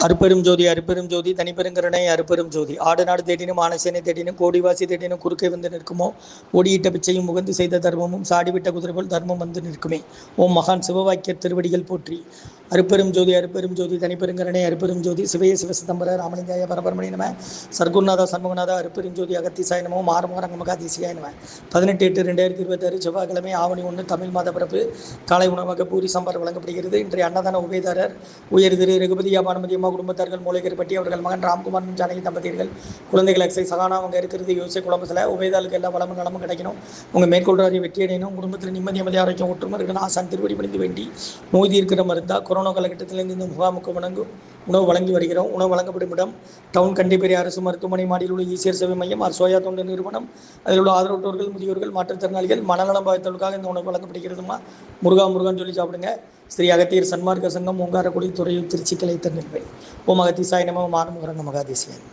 அருப்பெரும் ஜோதி அருப்பெரும் ஜோதி தனிப்பெருங்கருணை அருப்பெரும் ஜோதி ஆடு நாடு தேடினும் ஆனசேனை தேடினும் கோடிவாசி தேடினும் குறுக்கை வந்து நிற்குமோ ஓடியிட்ட பிச்சையும் முகந்து செய்த தர்மமும் சாடிவிட்ட குதிரைபோல் தர்மம் வந்து நிற்குமே. ஓம் மகான் சிவவாக்கிய திருவடிகள் போற்றி. அருப்பெரும் ஜோதி அருப்பெரும் ஜோதி தனிப்பெருங்கருணை அருப்பெரும் ஜோதி சிவய சிவசிதம்பர ராமலிங்காய பரபரமணி நம சர்க்குருநாதா சண்முகநாதா அருப்பெரும் ஜோதி அகத்திசாய நமோ மாறுமுகரங்க மகாதிசியாய நம. 18/8/2026 செவ்வாய்க்கிழமை ஆவணி 1 தமிழ் மாத பிறப்பு. காலை உணவாக பூரி சாம்பார் வழங்கப்படுகிறது. இன்றைய அன்னதான உபயதாரர் உயர் திரு ரகுபதி பானுமதி அம்மா குடும்பத்தார்கள் மூளைகருப்பட்டி அவர்கள் மகன் ராம்குமார் ஜானகி தம்பதியர்கள் குழந்தைகள் எக்ஸை சகானா அவங்க இருக்கிறது யோசிச்சு குழம்புல உபயதாளுக்கு எல்லா வளமும் நலமும் கிடைக்கணும். உங்கள் மேற்கொள்றாரி வெற்றி அடையணும். குடும்பத்தில் நிம்மதி அமைதி ஆரோக்கியம் ஒற்றுமை இருக்கணும். ஆசான் திருவடி பணிந்து வேண்டி நோய் இருக்கிற மருந்தா கொரோனா காலகட்டத்திலிருந்து இந்த முகாமுக்கு உணவு வழங்கி வருகிறோம். உணவு வழங்கப்படும் இடம் டவுன் கண்டிப்பேரி அரசு மருத்துவமனை மாடியில் உள்ள ஈசியர் சேவை மையம் சோயா தொண்டு நிறுவனம். அதில் உள்ள ஆதரவற்றோர்கள் முதியோர்கள் மாற்றுத்திறனாளிகள் மனநலம் பாதித்தவர்களுக்காக இந்த உணவு வழங்கப்படுகிறதுமா. முருகான்னு சொல்லி சாப்பிடுங்க. ஸ்ரீ அகத்தியர் சன்மார்க்க சங்கம் ஓங்காரக்குடி துறையூர் திருச்சி கிளை தன்னில்வை. ஓம் அகத்திசாய நம மாறுமுகரங்க மகாதிசியன்.